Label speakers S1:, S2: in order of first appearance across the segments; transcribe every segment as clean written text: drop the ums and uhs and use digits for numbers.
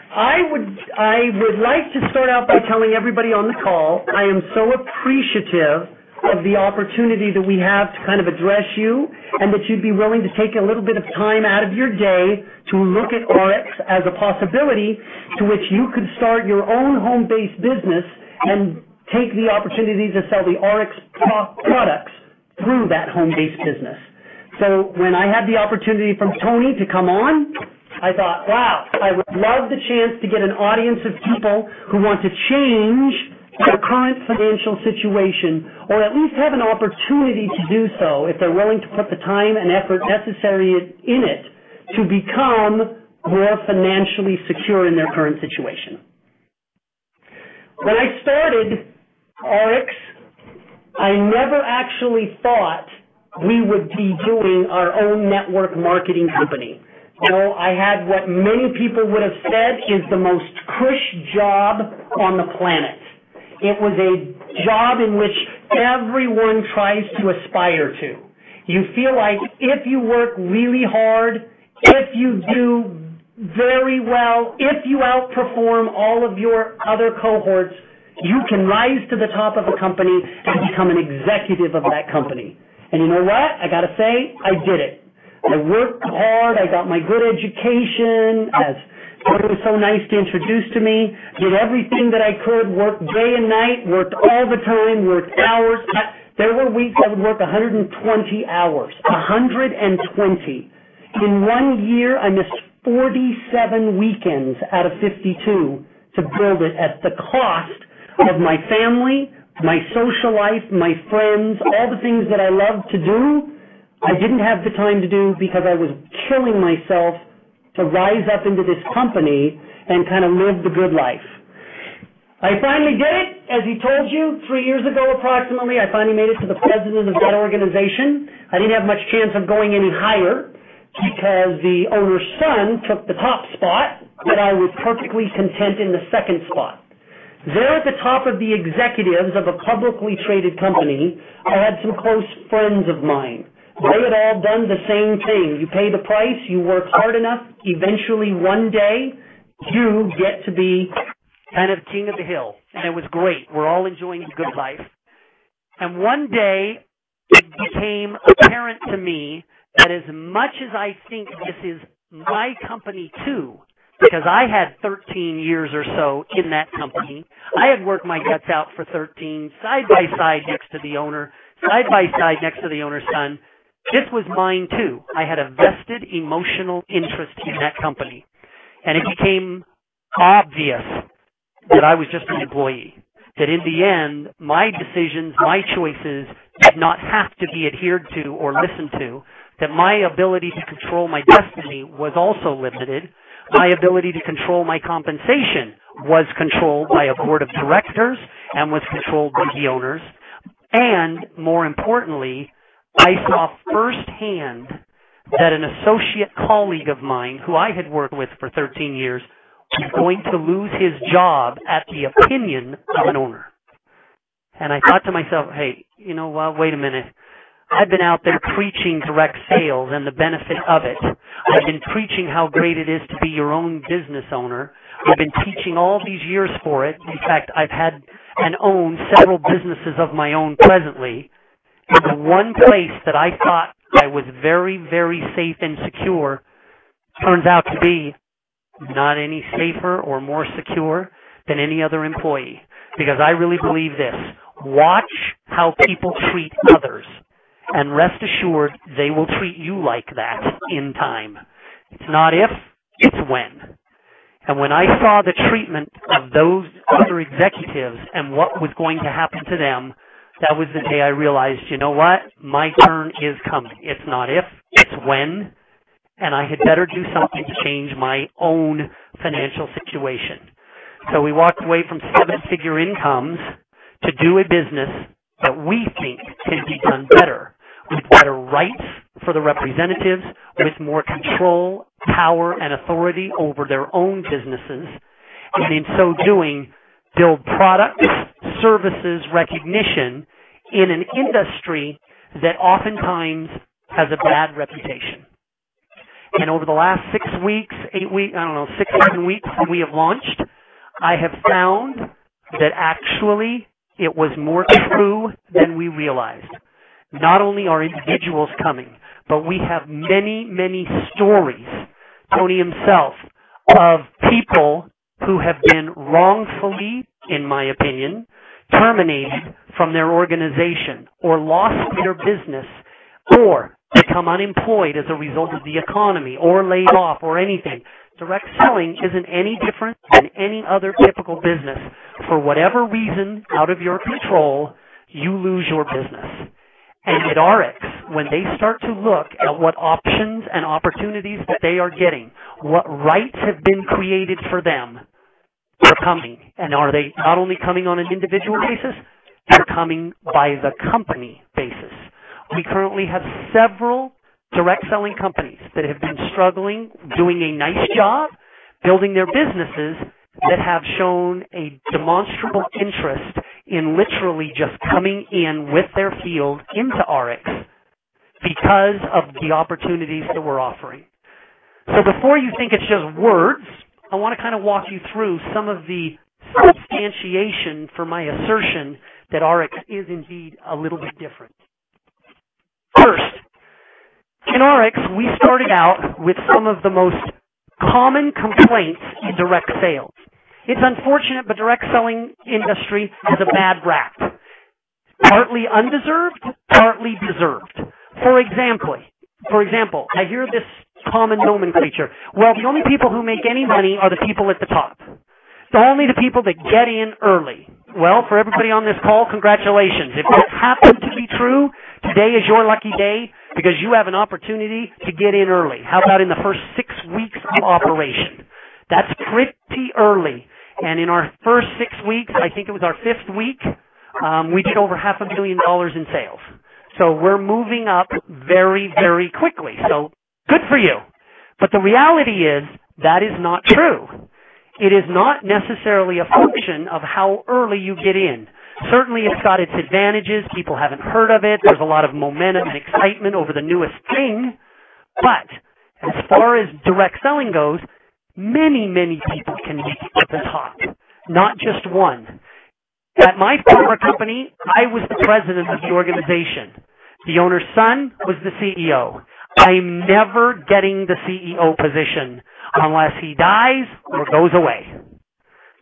S1: I would like to start out by telling everybody on the call I am so appreciative of the opportunity that we have to kind of address you, and that you'd be willing to take a little bit of time out of your day to look at ARIIX as a possibility to which you could start your own home-based business and take the opportunity to sell the ARIIX products through that home-based business. So when I had the opportunity from Tony to come on, I thought, wow, I would love the chance to get an audience of people who want to change their current financial situation, or at least have an opportunity to do so if they're willing to put the time and effort necessary in it to become more financially secure in their current situation. When I started ARIIX, I never actually thought we would be doing our own network marketing company. You know, I had what many people would have said is the most cush job on the planet. It was a job in which everyone tries to aspire to. You feel like if you work really hard, if you do very well, if you outperform all of your other cohorts, you can rise to the top of a company and become an executive of that company. And you know what? I got to say, I did it. I worked hard. I got my good education, as it was so nice to introduce to me, did everything that I could, worked day and night, worked all the time, worked hours. There were weeks I would work 120 hours, 120. In 1 year, I missed 47 weekends out of 52 to build it at the cost of my family, my social life, my friends, all the things that I love to do. I didn't have the time to do because I was killing myself to rise up into this company and kind of live the good life. I finally did it, as he told you, 3 years ago approximately. I finally made it to the president of that organization. I didn't have much chance of going any higher because the owner's son took the top spot, but I was perfectly content in the second spot. There at the top of the executives of a publicly traded company, I had some close friends of mine. They had all done the same thing. You pay the price, you work hard enough, eventually one day you get to be kind of king of the hill. And it was great. We're all enjoying the good life. And one day it became apparent to me that as much as I think this is my company too, because I had 13 years or so in that company, I had worked my guts out for 13, side by side next to the owner, side by side next to the owner's son. This was mine too. I had a vested emotional interest in that company. And it became obvious that I was just an employee. That in the end, my decisions, my choices did not have to be adhered to or listened to. That my ability to control my destiny was also limited. My ability to control my compensation was controlled by a board of directors and was controlled by the owners. And more importantly, I saw firsthand that an associate colleague of mine who I had worked with for 13 years was going to lose his job at the opinion of an owner. And I thought to myself, hey, you know what, wait a minute. I've been out there preaching direct sales and the benefit of it. I've been preaching how great it is to be your own business owner. I've been teaching all these years for it. In fact, I've had and own several businesses of my own presently. And the one place that I thought I was very, very safe and secure turns out to be not any safer or more secure than any other employee. Because I really believe this. Watch how people treat others. And rest assured, they will treat you like that in time. It's not if, it's when. And when I saw the treatment of those other executives and what was going to happen to them, that was the day I realized, you know what? My turn is coming. It's not if, it's when. And I had better do something to change my own financial situation. So we walked away from 7-figure incomes to do a business that we think can be done better, with better rights for the representatives, with more control, power, and authority over their own businesses, and in so doing, build products, services, recognition in an industry that oftentimes has a bad reputation.
S2: And over the last 6 weeks, 8 weeks, I don't know, 6, 7 weeks we have launched, I have found that actually it was more true than we realized. Not only are individuals coming, but we have many, many stories, Tony himself, of people who have been wrongfully, in my opinion, terminated from their organization or lost their business or become unemployed as a result of the economy or laid off or anything. Direct selling isn't any different than any other typical business. For whatever reason, out of your control, you lose your business. And at ARIIX, when they start to look at what options and opportunities that they are getting, what rights have been created for them, they're coming. And are they not only coming on an individual basis, they're coming by the company basis. We currently have several direct selling companies that have been struggling, doing a nice job, building their businesses, that have shown a demonstrable interest in literally just coming in with their field into ARIIX because of the opportunities that we're offering. So before you think it's just words, I want to kind of walk you through some of the substantiation for my assertion that ARIIX is indeed a little bit different. First, in ARIIX, we started out with some of the most common complaints in direct sales. It's unfortunate, but direct selling industry has a bad rap. Partly undeserved, partly deserved. For example, I hear this common nomenclature. Well, the only people who make any money are the people at the top. It's only the people that get in early. Well, for everybody on this call, congratulations. If that happens to be true, today is your lucky day because you have an opportunity to get in early. How about in the first 6 weeks of operation? That's pretty early. And in our first 6 weeks, I think it was our 5th week, we did over $500,000 in sales. So we're moving up very, very quickly. So good for you. But the reality is that is not true. It is not necessarily a function of how early you get in. Certainly it's got its advantages. People haven't heard of it. There's a lot of momentum and excitement over the newest thing. But as far as direct selling goes, many, many people can make it to the top, not just one. At my former company, I was the president of the organization. The owner's son was the CEO. I'm never getting the CEO position unless he dies or goes away.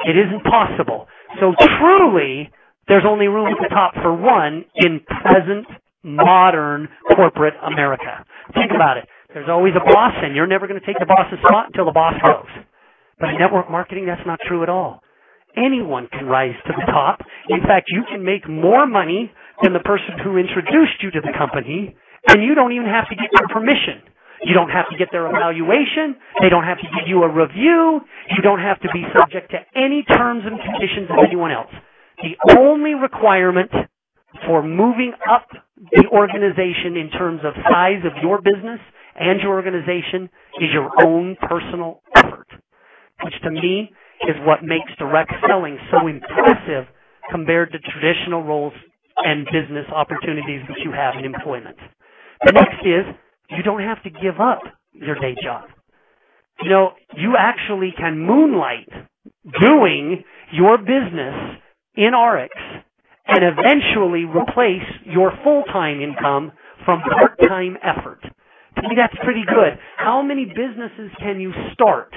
S2: It isn't possible. So truly, there's only room at the top for one in present, modern corporate America. Think about it. There's always a boss, and you're never going to take the boss's spot until the boss goes. But in network marketing, that's not true at all. Anyone can rise to the top. In fact, you can make more money than the person who introduced you to the company, and you don't even have to get their permission. You don't have to get their evaluation. They don't have to give you a review. You don't have to be subject to any terms and conditions of anyone else. The only requirement for moving up the organization in terms of size of your business and your organization is your own personal effort, which to me is what makes direct selling so impressive compared to traditional roles and business opportunities that you have in employment. The next is you don't have to give up your day job. You know, you actually can moonlight doing your business in ARIIX and eventually replace your full-time income from part-time effort. To me, that's pretty good. How many businesses can you start?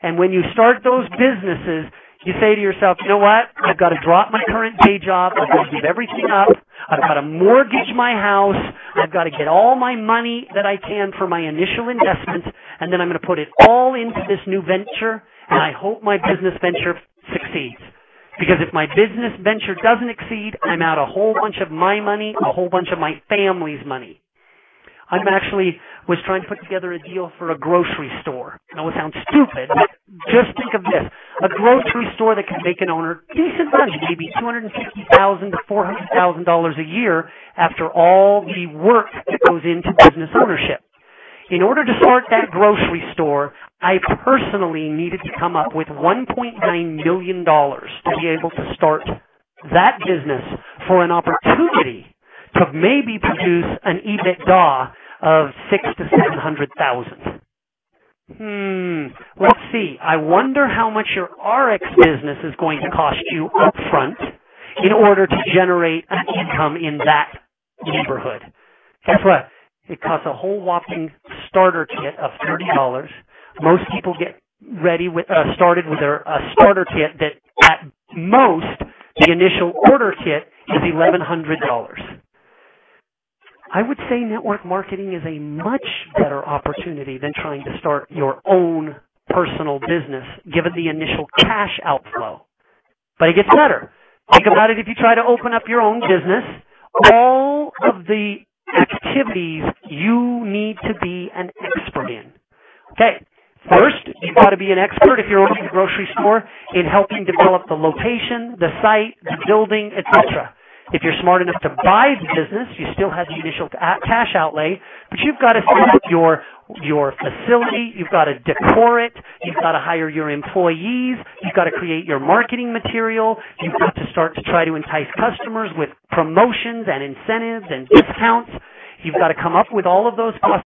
S2: And when you start those businesses, you say to yourself, you know what? I've got to drop my current day job. I've got to give everything up. I've got to mortgage my house. I've got to get all my money that I can for my initial investment, and then I'm going to put it all into this new venture, and I hope my business venture succeeds. Because if my business venture doesn't exceed, I'm out a whole bunch of my money, a whole bunch of my family's money. I was trying to put together a deal for a grocery store. I know it sounds stupid, but just think of this. A grocery store that can make an owner decent money, maybe $250,000 to $400,000 a year after all the work that goes into business ownership. In order to start that grocery store, I personally needed to come up with $1.9 million to be able to start that business for an opportunity to maybe produce an EBITDA of $600,000 to $700,000. Let's see. I wonder how much your ARIIX business is going to cost you up front in order to generate an income in that neighborhood. Guess what? It costs a whole whopping starter kit of $30. Most people get ready with started with a starter kit that at most the initial order kit is $1,100. I would say network marketing is a much better opportunity than trying to start your own personal business, given the initial cash outflow. But it gets better. Think about it if you try to open up your own business. All of the activities you need to be an expert in. Okay, first, you've got to be an expert if you're owning a grocery store in helping develop the location, the site, the building, etc. If you're smart enough to buy the business, you still have the initial cash outlay, but you've got to set up your facility, you've got to decor it, you've got to hire your employees, you've got to create your marketing material, you've got to start to try to entice customers with promotions and incentives and discounts. You've got to come up with all of those cost